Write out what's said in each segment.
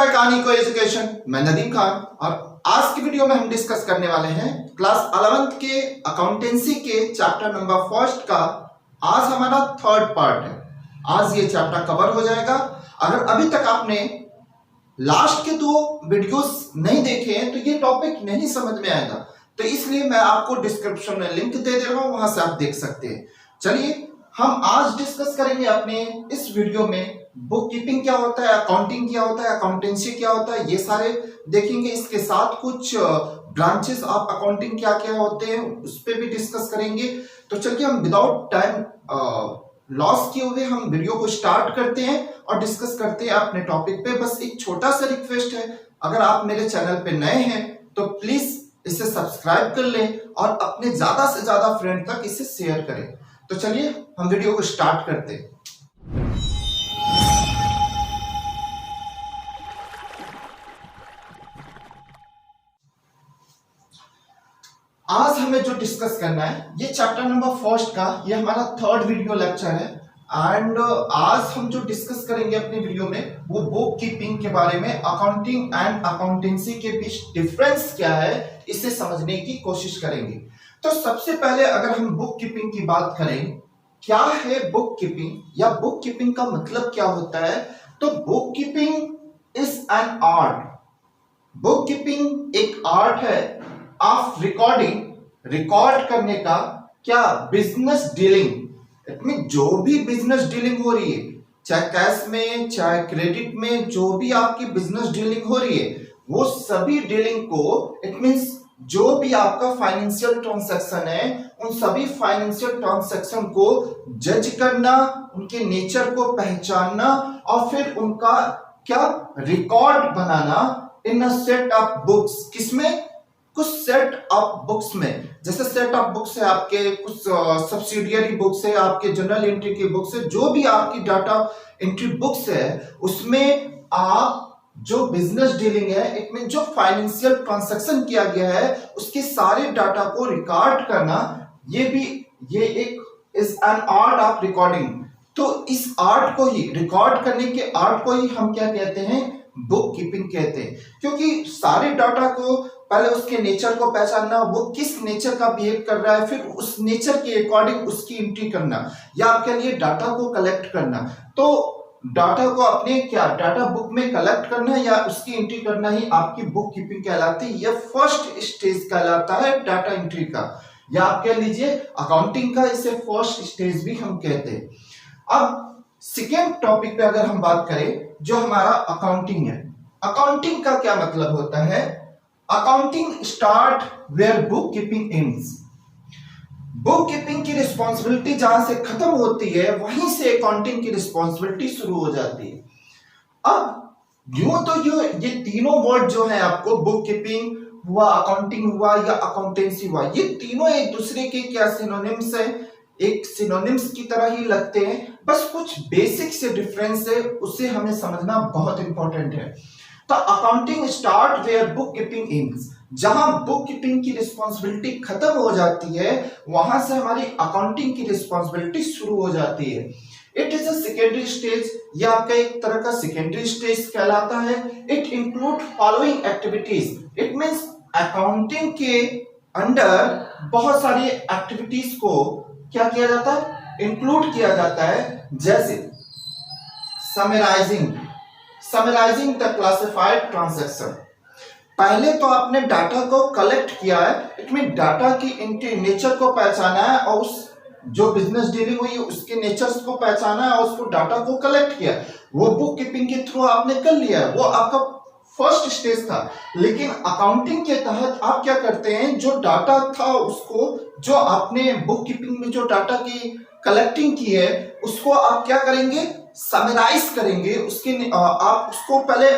है कहानी को एजुकेशन। मैं नदीम खान और आज की वीडियो में हम डिस्कस करने वाले हैं क्लास 11th के अकाउंटेंसी के चैप्टर नंबर फर्स्ट का। आज हमारा थर्ड पार्ट है। आज ये चैप्टर कवर हो जाएगा। अगर अभी तक आपने लास्ट के 2 वीडियोस नहीं देखे हैं तो ये टॉपिक नहीं समझ में आएगा, तो इसलिए मैं आपको डिस्क्रिप्शन में लिंक दे रहा हूं, वहां से आप देख सकते हैं। चलिए हम आज डिस्कस करेंगे अपने इस वीडियो में बुक कीपिंग क्या होता है, अकाउंटिंग क्या होता है, अकाउंटेंसी क्या होता है, ये सारे देखेंगे। इसके साथ कुछ ब्रांचेस ऑफ अकाउंटिंग क्या क्या होते हैं उस पर भी डिस्कस करेंगे। तो चलिए हम विदाउट टाइम लॉस किए हुए हम वीडियो को स्टार्ट करते हैं और डिस्कस करते हैं अपने टॉपिक पे। बस एक छोटा सा रिक्वेस्ट है, अगर आप मेरे चैनल पे नए हैं तो प्लीज इसे सब्सक्राइब कर लें और अपने ज्यादा से ज्यादा फ्रेंड तक इसे शेयर करें। तो चलिए हम वीडियो को स्टार्ट करते हैं। आज हमें जो डिस्कस करना है ये चैप्टर नंबर फर्स्ट का, ये हमारा थर्ड वीडियो लेक्चर है। एंड आज हम जो डिस्कस करेंगे अपने वीडियो में वो बुक कीपिंग के बारे में, अकाउंटिंग एंड अकाउंटेंसी के बीच डिफरेंस क्या है इसे समझने की कोशिश करेंगे। तो सबसे पहले अगर हम बुक कीपिंग की बात करें, क्या है बुक कीपिंग या बुक कीपिंग का मतलब क्या होता है, तो book keeping is an art. Book keeping एक आर्ट है ऑफ रिकॉर्डिंग, रिकॉर्ड करने का क्या, बिजनेस डीलिंग। इसमें जो भी बिजनेस डीलिंग हो रही है, चाहे कैश में चाहे क्रेडिट में, जो भी आपकी बिजनेस डीलिंग हो रही है वो सभी डीलिंग को, इट मींस जो भी आपका फाइनेंशियल ट्रांजैक्शन है उन सभी फाइनेंशियल ट्रांजैक्शन को जज करना, उनके नेचर को पहचानना और फिर उनका क्या record banana in a set of books. किसमें, कुछ सेट ऑफ बुक्स में। जैसे सेट ऑफ बुक्स है आपके, कुछ सब्सिडियरी बुक्स है, आपके जनरल एंट्री की बुक्स है, जो भी आपकी डाटा एंट्री बुक्स है उसमें आप जो बिजनेस डीलिंग है, इसमें जो फाइनेंशियल ट्रांजैक्शन किया गया है उसके सारे डाटा को रिकॉर्ड करना, ये एक is an art of recording. तो इस आर्ट को ही, रिकॉर्ड करने के आर्ट को ही हम क्या कहते हैं, बुक कीपिंग कहते हैं। क्योंकि सारे डाटा को पहले उसके नेचर को पहचानना, वो किस नेचर का बिहेव कर रहा है, फिर उस नेचर के अकॉर्डिंग उसकी एंट्री करना, या आपके लिए डाटा को कलेक्ट करना। तो डाटा को अपने क्या डाटा बुक में कलेक्ट करना या उसकी एंट्री करना ही आपकी बुक कीपिंग कहलाती है। यह फर्स्ट स्टेज कहलाता है डाटा एंट्री का, या आप कह लीजिए अकाउंटिंग का, इसे फर्स्ट स्टेज भी हम कहते हैं। अब सेकेंड टॉपिक पे अगर हम बात करें जो हमारा अकाउंटिंग है, अकाउंटिंग का क्या मतलब होता है। Accounting start where bookkeeping ends. Bookkeeping की रिस्पॉन्सिबिलिटी जहां से खत्म होती है वहीं से अकाउंटिंग की रिस्पॉन्सिबिलिटी शुरू हो जाती है। अब यूं तो ये तीनों वर्ड जो है आपको, बुक कीपिंग हुआ, अकाउंटिंग हुआ या अकाउंटेंसी हुआ, ये तीनों एक दूसरे के क्या सिनोनिम्स है, एक सिनोनिम्स की तरह ही लगते हैं। बस कुछ बेसिक से डिफरेंस है, उसे हमें समझना बहुत इंपॉर्टेंट है। तो accounting start where bookkeeping ends, जहां बुक कीपिंग की रिस्पॉन्सिबिलिटी खत्म हो जाती है वहां से हमारी अकाउंटिंग की रिस्पॉन्सिबिलिटी शुरू हो जाती है। It is a secondary stage, यह आपका एक तरह का सेकेंडरी स्टेज कहलाता है। It include following activities, it means accounting के अंडर बहुत सारी एक्टिविटीज को क्या किया जाता है, इंक्लूड किया जाता है। जैसे समराइजिंग द क्लासिफाइड ट्रांजैक्शन। पहले तो आपने डाटा को कलेक्ट किया है, इट मीन डाटा की इनके नेचर को पहचाना है और उस जो बिजनेस डीलिंग हुई उसके नेचर्स को पहचाना है और उसको डाटा को कलेक्ट किया, वो बुक कीपिंग के थ्रू आपने कर लिया है, वो आपका फर्स्ट स्टेज था। लेकिन अकाउंटिंग के तहत आप क्या करते हैं, जो डाटा था उसको, जो आपने बुक कीपिंग में जो डाटा की कलेक्टिंग की है उसको आप क्या करेंगे, समराइज करेंगे। उसके आप उसको पहले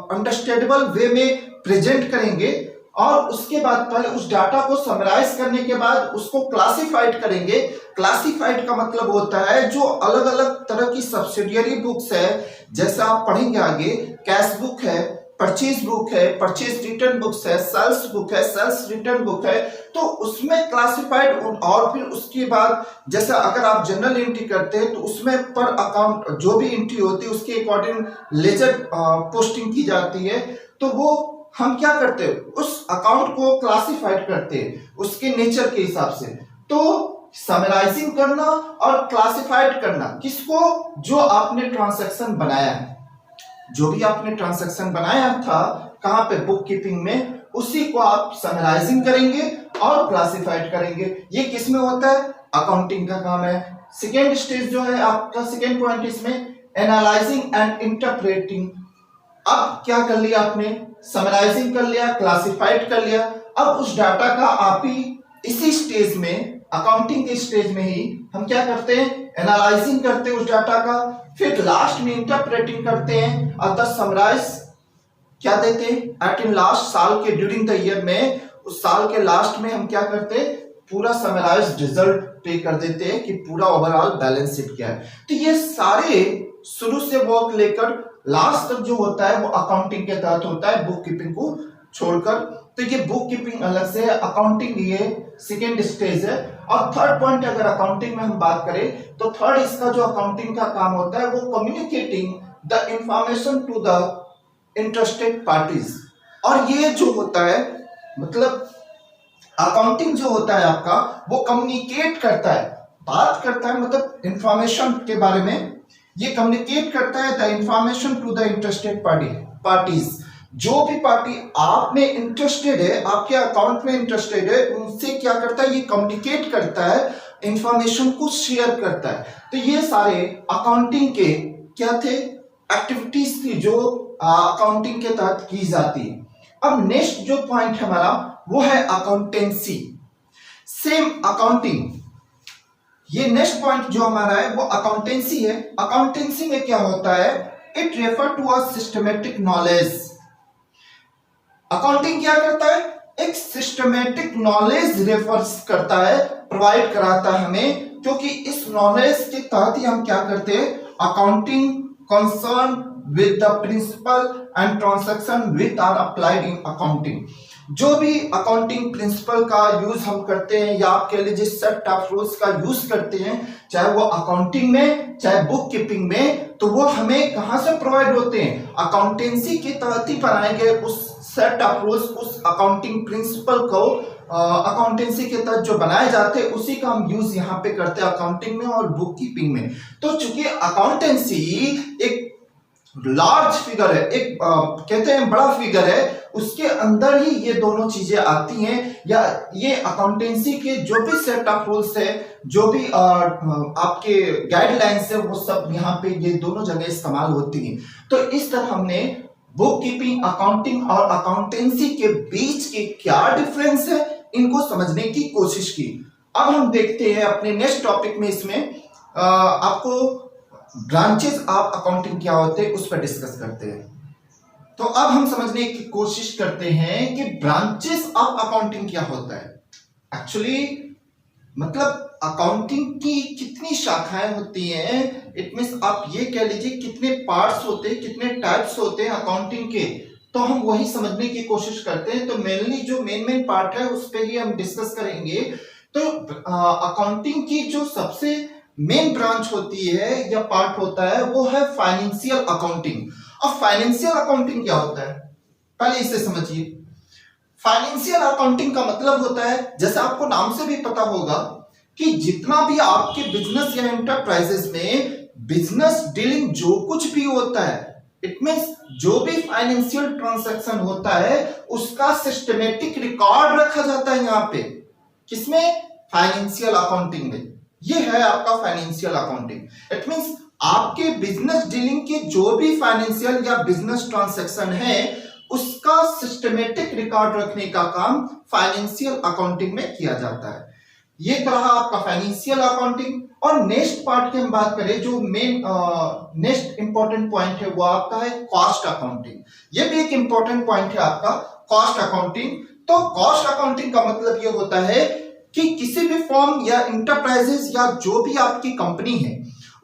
अंडरस्टैंडेबल वे में प्रेजेंट करेंगे और उसके बाद पहले उस डाटा को समराइज करने के बाद उसको क्लासिफाइड करेंगे। क्लासिफाइड का मतलब होता है जो अलग अलग तरह की सब्सिडियरी बुक्स है, जैसे आप पढ़ेंगे आगे, कैश बुक है, परचेज बुक है, परचेज रिटर्न बुक्स है, सेल्स बुक है, सेल्स रिटर्न बुक है, तो उसमें क्लासिफाइड और फिर उसके बाद जैसा अगर आप जनरल एंट्री करते हैं तो उसमें पर अकाउंट जो भी एंट्री होती है उसके अकॉर्डिंग लेजर पोस्टिंग की जाती है। तो वो हम क्या करते हैं, उस अकाउंट को क्लासिफाइड करते हैं उसके नेचर के हिसाब से। तो समराइजिंग करना और क्लासिफाइड करना किसको, जो आपने ट्रांजैक्शन बनाया है, जो भी आपने ट्रांजैक्शन बनाया था कहां पे, बुक कीपिंग में, उसी को आप समराइजिंग करेंगे और क्लासिफाइड करेंगे। ये किसमें होता है, अकाउंटिंग का काम है। सेकेंड स्टेज जो है आपका, सेकेंड पॉइंट इसमें एनालाइजिंग एंड इंटरप्रेटिंग। अब क्या कर लिया आपने, समराइजिंग कर लिया, क्लासिफाइड कर लिया। अब उस डाटा का आप ही इसी स्टेज में, अकाउंटिंग के स्टेज में ही हम क्या करते हैं, एनालाइजिंग करते हैं उस डाटा का, फिर लास्ट में इंटरप्रेटिंग करते हैं और द समराइज क्या देते हैं एट इन लास्ट, साल के ड्यूरिंग द ईयर में, उस साल के लास्ट में हम क्या करते हैं, पूरा समराइज रिजल्ट पे कर देते हैं कि पूरा ओवरऑल बैलेंस शीट क्या है। तो ये सारे शुरू से वर्क लेकर लास्ट तक जो होता है वो अकाउंटिंग के तहत होता है, बुक कीपिंग को छोड़कर। तो ये बुक कीपिंग अलग से है, अकाउंटिंग ये सेकेंड स्टेज है। और थर्ड पॉइंट अगर अकाउंटिंग में हम बात करें तो थर्ड इसका जो अकाउंटिंग का काम होता है वो communicating the information to the interested parties. और ये जो होता है, मतलब अकाउंटिंग जो होता है आपका वो कम्युनिकेट करता है, बात करता है, मतलब इंफॉर्मेशन के बारे में ये कम्युनिकेट करता है the information to the interested parties. जो भी पार्टी आप में इंटरेस्टेड है, आपके अकाउंट में इंटरेस्टेड है, उनसे क्या करता है, ये कम्युनिकेट करता है, इंफॉर्मेशन को शेयर करता है। तो ये सारे अकाउंटिंग के क्या थे, एक्टिविटीज थी जो अकाउंटिंग के तहत की जाती है। अब नेक्स्ट जो पॉइंट है हमारा वो है अकाउंटेंसी। सेम अकाउंटिंग, ये नेक्स्ट पॉइंट जो हमारा है वो अकाउंटेंसी है। अकाउंटेंसी में क्या होता है, it refer to a systematic knowledge. Accounting क्या करता है, एक सिस्टमेटिक नॉलेज रेफर्स करता है, प्रोवाइड कराता है हमें, क्योंकि इस नॉलेज के तहत ही हम क्या करते हैं, accounting concern with the principle and transaction with are applied in accounting. जो भी अकाउंटिंग प्रिंसिपल का यूज हम करते हैं या आप कह लीजिए सेट ऑफ रूल्स का यूज करते हैं, चाहे वो अकाउंटिंग में चाहे बुक कीपिंग में, तो वो हमें कहां से प्रोवाइड होते हैं, अकाउंटेंसी के तहत ही बनाएंगे उस सेट ऑफ रूल्स, उस अकाउंटिंग प्रिंसिपल को अकाउंटेंसी के तहत जो बनाए जाते हैं उसी का हम यूज यहाँ पे करते हैं अकाउंटिंग में और बुक कीपिंग में। तो चूंकि अकाउंटेंसी एक लार्ज फिगर है, एक कहते हैं बड़ा फिगर है, उसके अंदर ही ये दोनों चीजें आती हैं, या ये अकाउंटेंसी के जो भी सेट ऑफ रूल्स है, जो भी आपके गाइडलाइंस है, वो सब यहाँ पे ये दोनों जगह इस्तेमाल होती हैं। तो इस तरह हमने बुक कीपिंग, अकाउंटिंग और अकाउंटेंसी के बीच के क्या डिफरेंस है इनको समझने की कोशिश की। अब हम देखते हैं अपने नेक्स्ट टॉपिक में, इसमें आपको ब्रांचेस ऑफ अकाउंटिंग क्या होते हैं उस पर डिस्कस करते हैं। तो अब हम समझने की कोशिश करते हैं कि ब्रांचेस ऑफ अकाउंटिंग क्या होता है। एक्चुअली मतलब अकाउंटिंग की कितनी शाखाएं होती हैं, इट मींस आप ये कह लीजिए कितने पार्ट्स होते हैं, कितने टाइप्स होते हैं अकाउंटिंग के, तो हम वही समझने की कोशिश करते हैं। तो मेनली जो मेन पार्ट है उस पर ही हम डिस्कस करेंगे। तो अकाउंटिंग की जो सबसे मेन ब्रांच होती है या पार्ट होता है वो है फाइनेंशियल अकाउंटिंग। अब फाइनेंशियल अकाउंटिंग क्या होता है, पहले इसे समझिए। फाइनेंशियल अकाउंटिंग का मतलब होता है, जैसे आपको नाम से भी पता होगा, कि जितना भी आपके बिजनेस या एंटरप्राइजेस में बिजनेस डीलिंग जो कुछ भी होता है, इट मींस जो भी फाइनेंशियल ट्रांजैक्शन होता है उसका सिस्टमेटिक रिकॉर्ड रखा जाता है यहाँ पे, किसमें, फाइनेंशियल अकाउंटिंग में। ये है आपका फाइनेंशियल अकाउंटिंग। इट मींस आपके बिजनेस डीलिंग के जो भी फाइनेंशियल या बिजनेस ट्रांजैक्शन है उसका सिस्टमेटिक रिकॉर्ड रखने का काम फाइनेंशियल अकाउंटिंग में किया जाता है। ये तरह आपका फाइनेंशियल अकाउंटिंग। और नेक्स्ट पार्ट की हम बात करें, जो मेन नेक्स्ट इंपॉर्टेंट पॉइंट है वो आपका है कॉस्ट अकाउंटिंग। ये भी एक इंपॉर्टेंट पॉइंट है आपका कॉस्ट अकाउंटिंग। तो कॉस्ट अकाउंटिंग का मतलब ये होता है कि किसी भी फर्म या इंटरप्राइजेस या जो भी आपकी कंपनी है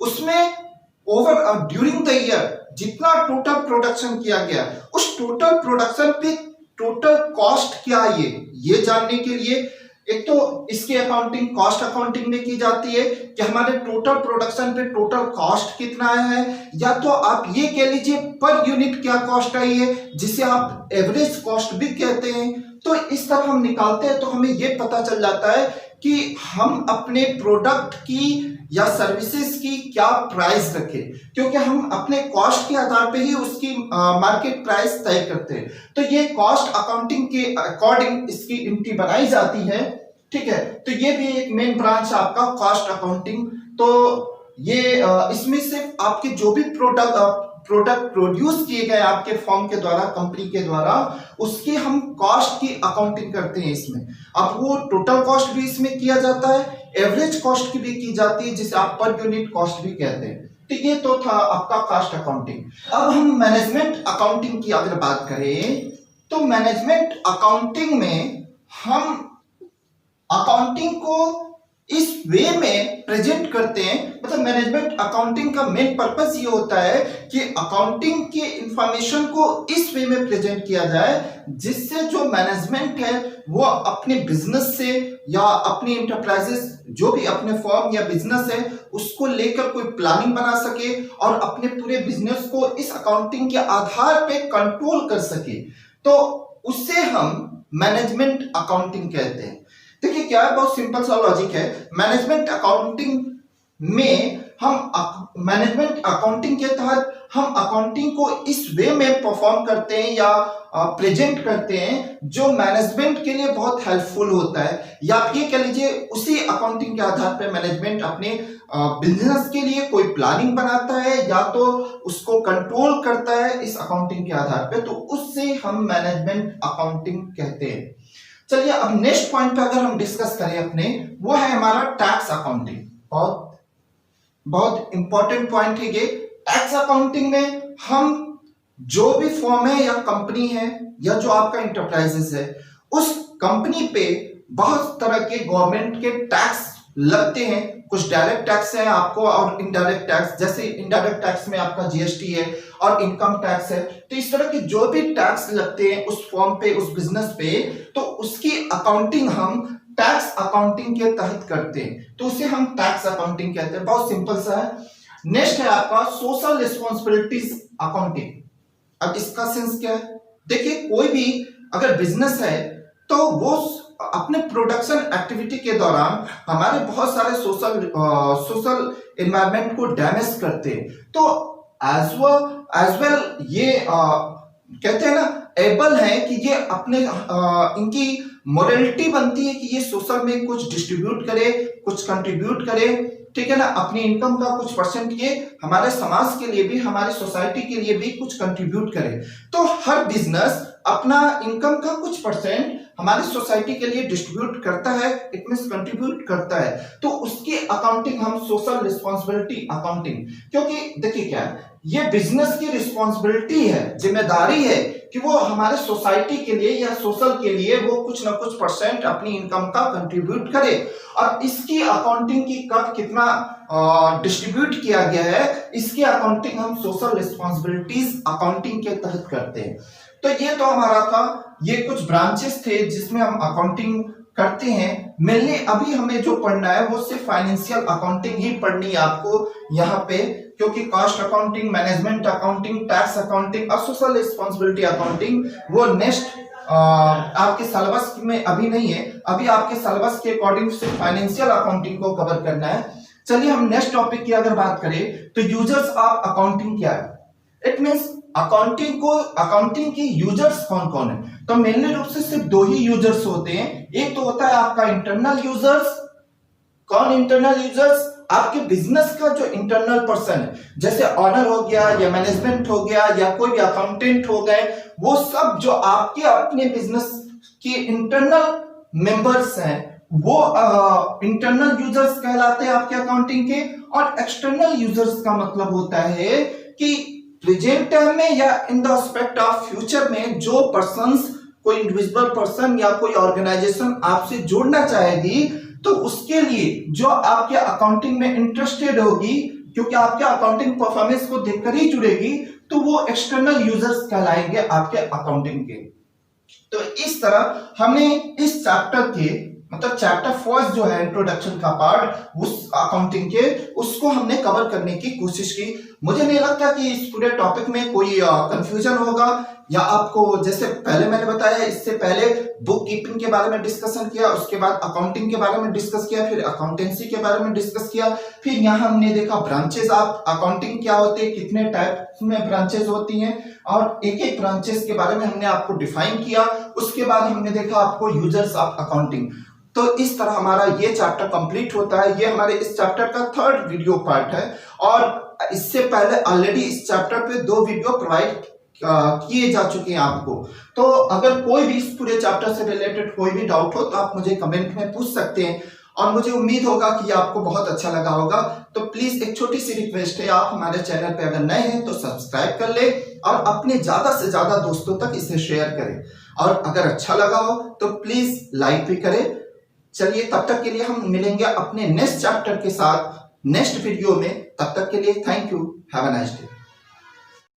उसमें ओवर ड्यूरिंग द ईयर जितना टोटल प्रोडक्शन किया गया, उस टोटल प्रोडक्शन पे टोटल कॉस्ट क्या है, ये जानने के लिए एक तो इसकी अकाउंटिंग कॉस्ट अकाउंटिंग में की जाती है कि हमारे टोटल प्रोडक्शन पे टोटल कॉस्ट कितना आया है, या तो आप ये कह लीजिए पर यूनिट क्या कॉस्ट आई है, जिसे आप एवरेज कॉस्ट भी कहते हैं। तो इस तरह हम निकालते हैं तो हमें ये पता चल जाता है कि हम अपने प्रोडक्ट की या सर्विसेज की क्या प्राइस रखें, क्योंकि हम अपने कॉस्ट के आधार पे ही उसकी मार्केट प्राइस तय करते हैं। तो ये कॉस्ट अकाउंटिंग के अकॉर्डिंग इसकी एंट्री बनाई जाती है, ठीक है। तो ये भी एक मेन ब्रांच है आपका कॉस्ट अकाउंटिंग। तो ये इसमें सिर्फ आपके जो भी प्रोडक्ट प्रोड्यूस किए गए आपके फर्म के द्वारा, कंपनी के द्वारा, उसकी हम कॉस्ट की अकाउंटिंग करते हैं इसमें। अब वो टोटल कॉस्ट भी इसमें किया जाता है, एवरेज कॉस्ट की भी की जाती है, जिसे आप पर यूनिट कॉस्ट भी कहते हैं। तो ये तो था आपका कॉस्ट अकाउंटिंग। अब हम मैनेजमेंट अकाउंटिंग की अगर बात करें तो मैनेजमेंट अकाउंटिंग में हम अकाउंटिंग को इस वे में प्रेजेंट करते हैं, मतलब मैनेजमेंट अकाउंटिंग का मेन पर्पस ये होता है कि अकाउंटिंग के इंफॉर्मेशन को इस वे में प्रेजेंट किया जाए जिससे जो मैनेजमेंट है वो अपने बिजनेस से या अपनी इंटरप्राइजेस जो भी अपने फर्म या बिजनेस है उसको लेकर कोई प्लानिंग बना सके और अपने पूरे बिजनेस को इस अकाउंटिंग के आधार पे कंट्रोल कर सके। तो उससे हम मैनेजमेंट अकाउंटिंग कहते हैं। देखिए क्या है, बहुत सिंपल सा लॉजिक है। मैनेजमेंट अकाउंटिंग में हम मैनेजमेंट अकाउंटिंग के तहत हम अकाउंटिंग को इस वे में परफॉर्म करते हैं या प्रेजेंट करते हैं जो मैनेजमेंट के लिए बहुत हेल्पफुल होता है, या आप ये कह लीजिए उसी अकाउंटिंग के आधार पर मैनेजमेंट अपने बिजनेस के लिए कोई प्लानिंग बनाता है या तो उसको कंट्रोल करता है इस अकाउंटिंग के आधार पर, तो उससे हम मैनेजमेंट अकाउंटिंग कहते हैं। चलिए अब नेक्स्ट पॉइंट पे अगर हम डिस्कस करें अपने, वो है हमारा टैक्स अकाउंटिंग। बहुत बहुत इंपॉर्टेंट पॉइंट है ये। टैक्स अकाउंटिंग में हम जो भी फर्म है या कंपनी है या जो आपका इंटरप्राइजेस है, उस कंपनी पे बहुत तरह के गवर्नमेंट के टैक्स लगते हैं। कुछ डायरेक्ट टैक्स है आपको और इनडायरेक्ट टैक्स, जैसे इनडायरेक्ट टैक्स में आपका जीएसटी है और इनकम टैक्स है। तो इस तरह के जो भी टैक्स लगते हैं उस फर्म पे, उस बिजनेस पे, तो उसकी अकाउंटिंग हम टैक्स अकाउंटिंग के तहत करते हैं, तो उसे हम टैक्स अकाउंटिंग कहते हैं। बहुत सिंपल सा है। नेक्स्ट है आपका सोशल रिस्पॉन्सिबिलिटीज अकाउंटिंग। अब इसका सेंस क्या है, देखिए कोई भी अगर बिजनेस है तो वो अपने प्रोडक्शन एक्टिविटी के दौरान हमारे बहुत सारे सोशल एनवायरनमेंट को डैमेज करते हैं। तो एज वेल ये कहते हैं ना एबल है कि ये अपने इनकी मोरालिटी बनती है कि ये सोशल में कुछ डिस्ट्रीब्यूट करे, कुछ कंट्रीब्यूट करे, ठीक है ना, अपनी इनकम का कुछ परसेंट ये हमारे समाज के लिए भी, हमारी सोसाइटी के लिए भी कुछ कंट्रीब्यूट करे। तो हर बिजनेस अपना इनकम का कुछ परसेंट हमारी सोसाइटी के लिए डिस्ट्रीब्यूट करता है, इट मींस कंट्रीब्यूट करता है, तो उसकी अकाउंटिंग हम सोशल रिस्पॉन्सिबिलिटी अकाउंटिंग, क्योंकि देखिए क्या है, ये बिजनेस की रिस्पॉन्सिबिलिटी है, जिम्मेदारी है कि वो हमारे सोसाइटी के लिए या सोशल के लिए वो कुछ ना कुछ परसेंट अपनी इनकम का कंट्रीब्यूट करे, और इसकी अकाउंटिंग की कब कितना डिस्ट्रीब्यूट किया गया है, इसकी अकाउंटिंग हम सोशल रिस्पॉन्सिबिलिटीज अकाउंटिंग के तहत करते हैं। तो ये तो हमारा था, ये कुछ ब्रांचेस थे जिसमें हम अकाउंटिंग करते हैं। मेनली अभी हमें जो पढ़ना है वो सिर्फ फाइनेंशियल अकाउंटिंग ही पढ़नी है आपको यहाँ पे, क्योंकि cost accounting, management accounting, tax accounting और सोशल रिस्पॉन्सिबिलिटी अकाउंटिंग वो नेक्स्ट आपके सिलेबस में अभी नहीं है। अभी आपके सिलेबस के अकॉर्डिंग सिर्फ फाइनेंशियल अकाउंटिंग को कवर करना है। चलिए हम नेक्स्ट टॉपिक की अगर बात करें तो यूजर्स ऑफ अकाउंटिंग क्या है। इट मींस अकाउंटिंग के यूजर्स कौन कौन है। तो मेनली रूप से सिर्फ दो ही यूजर्स होते हैं। एक तो होता है आपका इंटरनल यूजर्स। कौन इंटरनल यूजर्स? आपके बिजनेस का जो इंटरनल पर्सन है, जैसे ऑनर हो गया या मैनेजमेंट हो गया या कोई भी अकाउंटेंट हो गए, वो सब जो आपके अपने बिजनेस के इंटरनल मेंबर्स हैं वो इंटरनल यूजर्स कहलाते हैं आपके अकाउंटिंग के। और एक्सटर्नल यूजर्स का मतलब होता है कि प्रेजेंट टाइम में या in the aspect of future में जो पर्संस, कोई इंडिविजुअल पर्सन या कोई ऑर्गेनाइजेशन आपसे जुड़ना चाहेगी, तो उसके लिए जो आपके अकाउंटिंग में इंटरेस्टेड होगी, क्योंकि आपके अकाउंटिंग परफॉर्मेंस को देखकर ही जुड़ेगी, तो वो एक्सटर्नल यूजर्स कहलाएंगे आपके अकाउंटिंग के। तो इस तरह हमने इस चैप्टर के मतलब चैप्टर फर्स्ट जो है इंट्रोडक्शन का पार्ट उस अकाउंटिंग के, उसको हमने कवर करने की कोशिश की। मुझे नहीं लगता कि इस पूरे टॉपिक में कोई कंफ्यूजन होगा, या आपको जैसे पहले मैंने बताया, इससे पहले बुक कीपिंग के बारे में डिस्कशन किया, उसके बाद अकाउंटिंग के बारे में डिस्कस किया, फिर अकाउंटेंसी के बारे में डिस्कस किया, फिर यहाँ हमने देखा ब्रांचेस ऑफ अकाउंटिंग क्या होते हैं, कितने टाइप में ब्रांचेस होती हैं, और एक एक ब्रांचेस के बारे में हमने आपको डिफाइन किया। उसके बाद हमने देखा आपको यूजर्स ऑफ अकाउंटिंग। तो इस तरह हमारा ये चैप्टर कंप्लीट होता है। ये हमारे इस चैप्टर का थर्ड वीडियो पार्ट है, और इससे पहले ऑलरेडी इस चैप्टर पे 2 वीडियो प्रोवाइड किए जा चुके हैं आपको। तो अगर कोई भी इस पूरे चैप्टर से रिलेटेड कोई भी डाउट हो तो आप मुझे कमेंट में पूछ सकते हैं, और मुझे उम्मीद होगा कि ये आपको बहुत अच्छा लगा होगा। तो प्लीज एक छोटी सी रिक्वेस्ट है, आप हमारे चैनल पे अगर नए हैं तो सब्सक्राइब कर ले और अपने ज्यादा से ज्यादा दोस्तों तक इसे शेयर करें, और अगर अच्छा लगा हो तो प्लीज लाइक भी करें। चलिए, तब तक के लिए हम मिलेंगे अपने नेक्स्ट चैप्टर के साथ नेक्स्ट वीडियो में। तब तक के लिए thank you, have a nice day.